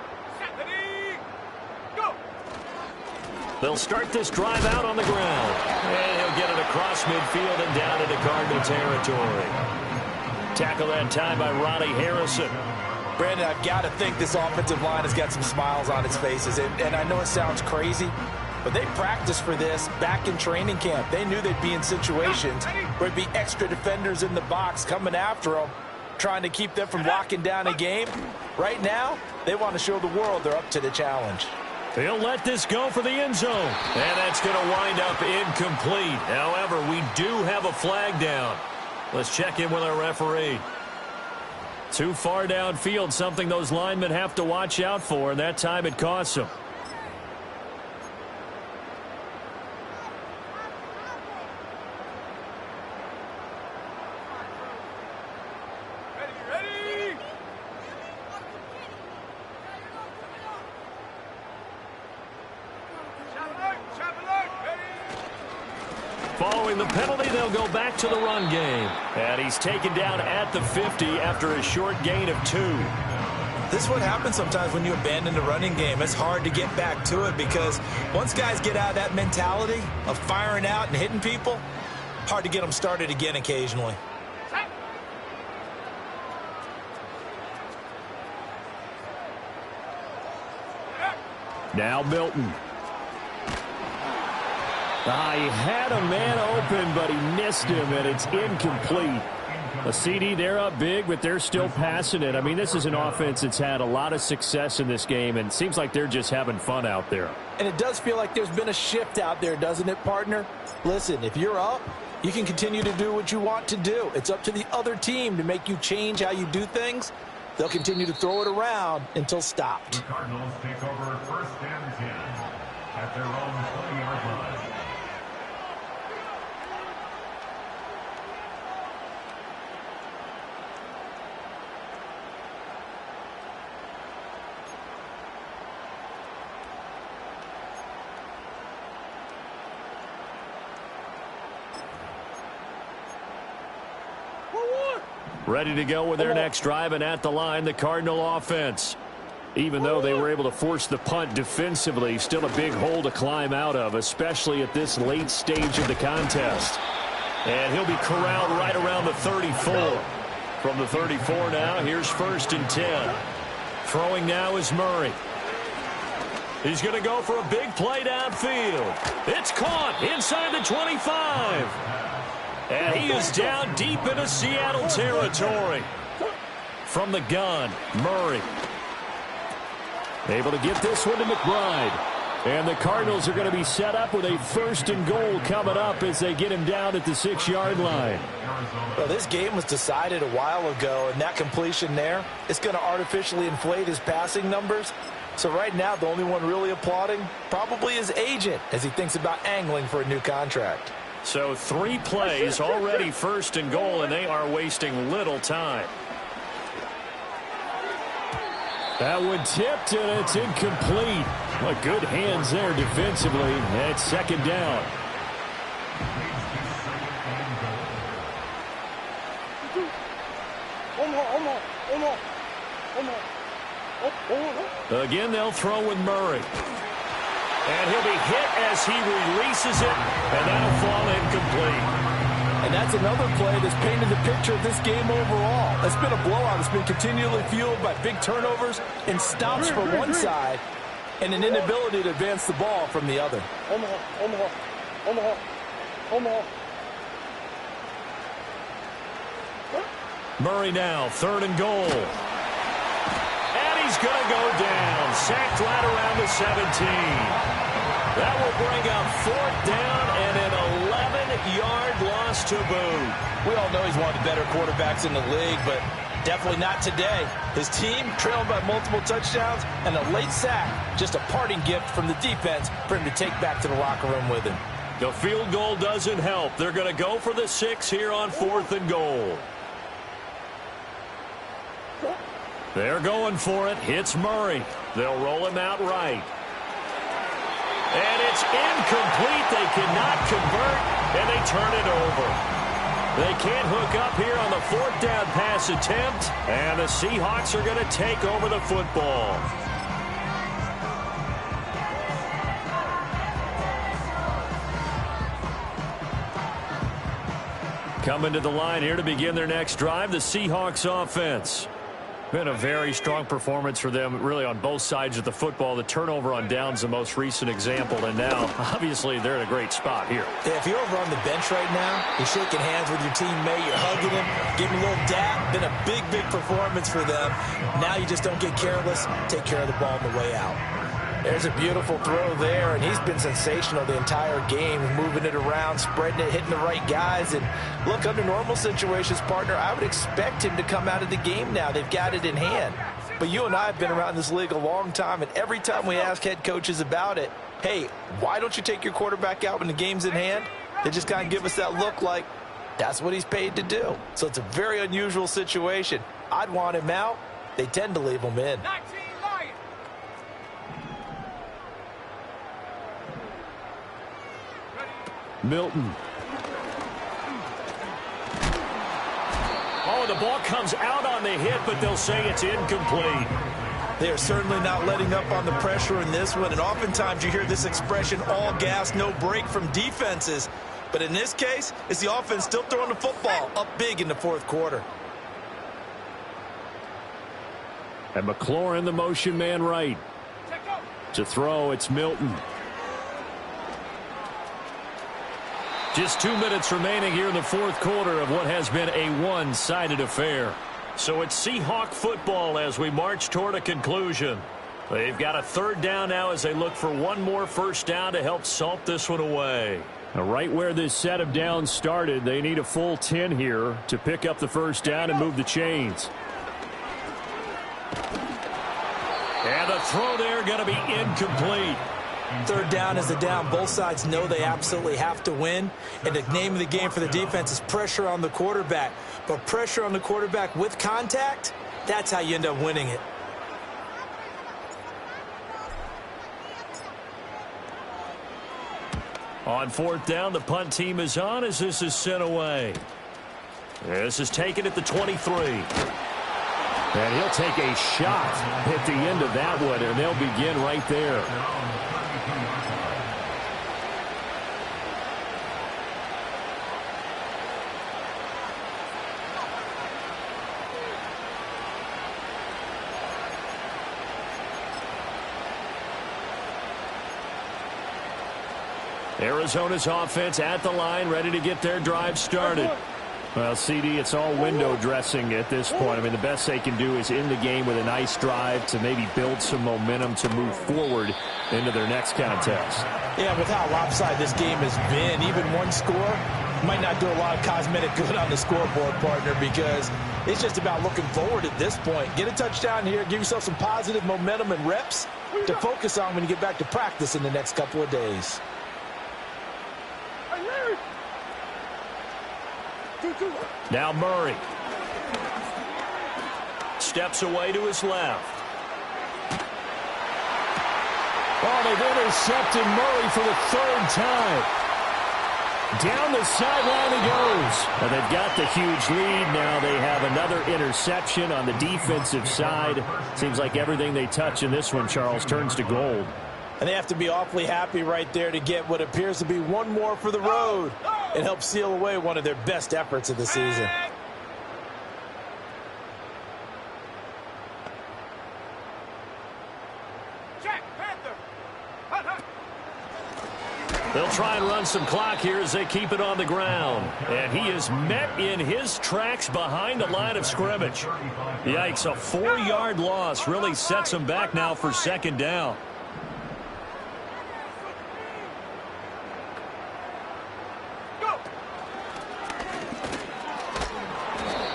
They'll start this drive out on the ground. And he'll get it across midfield and down into Cardinal territory. Tackle that time by Ronnie Harrison. Brandon, I've got to think this offensive line has got some smiles on its faces. And I know it sounds crazy, but they practiced for this back in training camp. They knew they'd be in situations where there'd be extra defenders in the box coming after them, trying to keep them from locking down a game. Right now, they want to show the world they're up to the challenge. He'll let this go for the end zone. And that's going to wind up incomplete. However, we do have a flag down. Let's check in with our referee. Too far downfield, something those linemen have to watch out for, and that time it costs them. Following the penalty, they'll go back to the run game. And he's taken down at the 50 after a short gain of 2. This is what happens sometimes when you abandon the running game. It's hard to get back to it because once guys get out of that mentality of firing out and hitting people, hard to get them started again occasionally. Now Milton. He had a man open, but he missed him, and it's incomplete. A CD, they're up big, but they're still passing it. I mean, this is an offense that's had a lot of success in this game, and it seems like they're just having fun out there. And it does feel like there's been a shift out there, doesn't it, partner? Listen, if you're up, you can continue to do what you want to do. It's up to the other team to make you change how you do things. They'll continue to throw it around until stopped. The Cardinals take over 1st and 10 at their own 20-yard line. Ready to go with their next drive, and at the line, the Cardinal offense. Even though they were able to force the punt defensively, still a big hole to climb out of, especially at this late stage of the contest. And he'll be corralled right around the 34. From the 34 now, here's 1st and 10. Throwing now is Murray. He's going to go for a big play downfield. It's caught inside the 25. And he is down deep into Seattle territory. From the gun, Murray. Able to get this one to McBride. And the Cardinals are going to be set up with a 1st and goal coming up as they get him down at the 6-yard line. Well, this game was decided a while ago, and that completion there is going to artificially inflate his passing numbers. So right now, the only one really applauding probably his agent as he thinks about angling for a new contract. So 3 plays already 1st and goal, and they are wasting little time. That one tipped, and it's incomplete. Well, good hands there defensively. It's 2nd down. Again, they'll throw with Murray. And he'll be hit as he releases it, and that'll fall incomplete. And that's another play that's painted the picture of this game overall. It's been a blowout. It's been continually fueled by big turnovers and stops for one side and an inability to advance the ball from the other. Murray now, 3rd and goal. And he's going to go down. Sacked right around the 17. That will bring up 4th down and an 11-yard loss to boot. We all know he's one of the better quarterbacks in the league, but definitely not today. His team trailed by multiple touchdowns and a late sack, just a parting gift from the defense for him to take back to the locker room with him. The field goal doesn't help. They're going to go for the 6 here on 4th and goal. They're going for it. Hits Murray. They'll roll him out right. And it's incomplete. They cannot convert, and they turn it over. They can't hook up here on the 4th down pass attempt, and the Seahawks are going to take over the football. Coming to the line here to begin their next drive, the Seahawks offense. Been a very strong performance for them, really, on both sides of the football. The turnover on downs, the most recent example, and now, obviously, they're in a great spot here. Yeah, if you're over on the bench right now, you're shaking hands with your teammate, you're hugging him, giving him a little dap. Been a big, big performance for them. Now you just don't get careless. Take care of the ball on the way out. There's a beautiful throw there, and he's been sensational the entire game, moving it around, spreading it, hitting the right guys. And look, under normal situations, partner, I would expect him to come out of the game now. They've got it in hand. But you and I have been around this league a long time, and every time we ask head coaches about it, hey, why don't you take your quarterback out when the game's in hand? They just kind of give us that look like that's what he's paid to do. So it's a very unusual situation. I'd want him out. They tend to leave him in. Milton. The ball comes out on the hit, but they'll say it's incomplete. They are certainly not letting up on the pressure in this one, and oftentimes you hear this expression, all gas, no break from defenses. But in this case, it's the offense still throwing the football up big in the fourth quarter. And McLaurin, the motion man right. To throw, it's Milton. Just 2 minutes remaining here in the fourth quarter of what has been a one-sided affair. So it's Seahawk football as we march toward a conclusion. They've got a third down now as they look for one more first down to help salt this one away. Now, right where this set of downs started, they need a full 10 here to pick up the first down and move the chains. And the throw there going to be incomplete. Third down is a down. Both sides know they absolutely have to win. And the name of the game for the defense is pressure on the quarterback. But pressure on the quarterback with contact, that's how you end up winning it. On fourth down, the punt team is on as this is sent away. This is taken at the 23. And he'll take a shot at the end of that one, and they'll begin right there. Arizona's offense at the line, ready to get their drive started. Well, CD, it's all window dressing at this point. I mean, the best they can do is end the game with a nice drive to maybe build some momentum to move forward into their next contest. Yeah, with how lopsided this game has been, even one score might not do a lot of cosmetic good on the scoreboard, partner, because it's just about looking forward at this point. Get a touchdown here, give yourself some positive momentum and reps to focus on when you get back to practice in the next couple of days. Now Murray. Steps away to his left. Oh, they've intercepted Murray for the third time. Down the sideline he goes. And they've got the huge lead. Now they have another interception on the defensive side. Seems like everything they touch in this one, Charles, turns to gold. And they have to be awfully happy right there to get what appears to be one more for the road and help seal away one of their best efforts of the season. They'll try and run some clock here as they keep it on the ground. And he is met in his tracks behind the line of scrimmage. Yikes, a 4-yard loss really sets him back now for second down.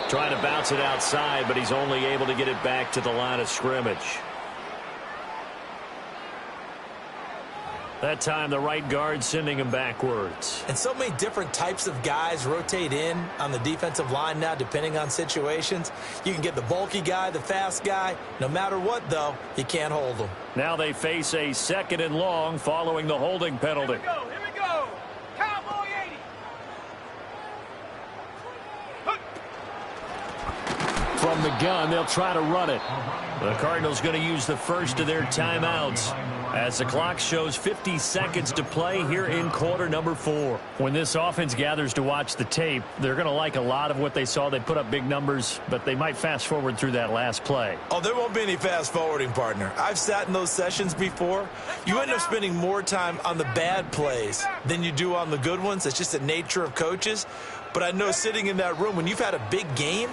Trying to bounce it outside, but he's only able to get it back to the line of scrimmage. That time, the right guard sending him backwards. And so many different types of guys rotate in on the defensive line now, depending on situations. You can get the bulky guy, the fast guy. No matter what, though, you can't hold them. Now they face a second and long following the holding penalty. Here we go. Cowboy 80. From the gun, they'll try to run it. The Cardinals going to use the first of their timeouts as the clock shows 50 seconds to play here in quarter number 4. When this offense gathers to watch the tape, they're going to like a lot of what they saw. They put up big numbers, but they might fast forward through that last play. Oh, there won't be any fast forwarding, partner. I've sat in those sessions before. You end up spending more time on the bad plays than you do on the good ones. It's just the nature of coaches. But I know sitting in that room, when you've had a big game,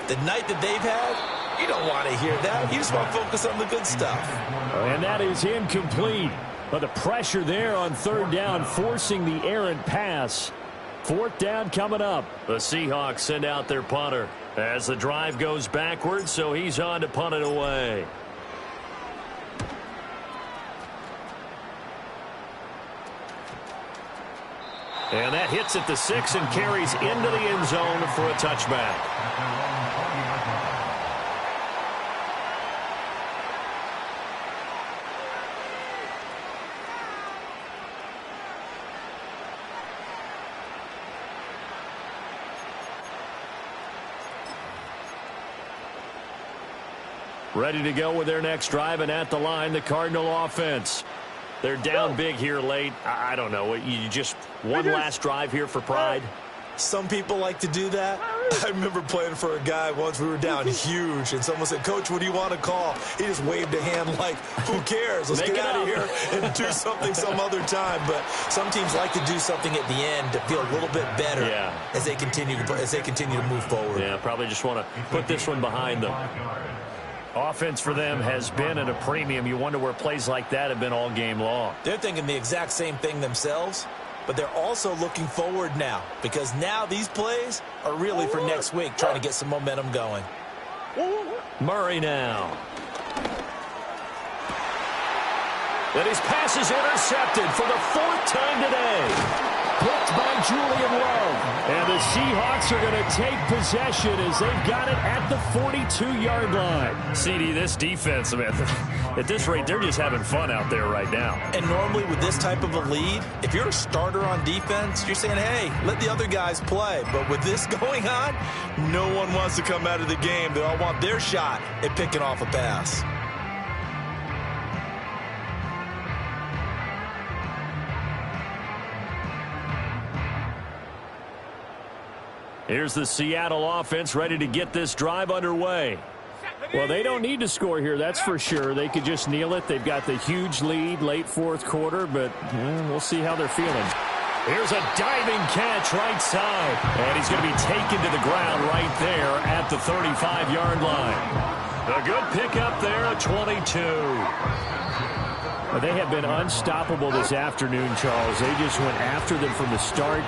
the night that they've had, you don't want to hear that. You just want to focus on the good stuff. And that is incomplete. But the pressure there on third down, forcing the errant pass. Fourth down coming up. The Seahawks send out their punter as the drive goes backwards, so he's on to punt it away. And that hits at the 6 and carries into the end zone for a touchback. Ready to go with their next drive, and at the line, the Cardinal offense. They're down big here late. I don't know. You just one last drive here for pride? Some people like to do that. I remember playing for a guy once. We were down huge, and someone said, "Coach, what do you want to call?" He just waved a hand like, who cares? Let's get out of here and do something some other time. But some teams like to do something at the end to feel a little bit better as they continue to move forward. Yeah, probably just want to put this one behind them. Offense for them has been at a premium. You wonder where plays like that have been all game long. They're thinking the exact same thing themselves, but they're also looking forward now, because now these plays are really for next week, trying to get some momentum going. Murray now. And his pass is intercepted for the 4th time today. Picked by Julian Love. And the Seahawks are going to take possession as they've got it at the 42-yard line. CD, this defense, man, at this rate, they're just having fun out there right now. And normally with this type of a lead, if you're a starter on defense, you're saying, hey, let the other guys play. But with this going on, no one wants to come out of the game. They all want their shot at picking off a pass. Here's the Seattle offense ready to get this drive underway. Well, they don't need to score here, that's for sure. They could just kneel it. They've got the huge lead late 4th quarter, but we'll see how they're feeling. Here's a diving catch right side. And he's going to be taken to the ground right there at the 35-yard line. A good pickup there at 22. Well, they have been unstoppable this afternoon, Charles. They just went after them from the start.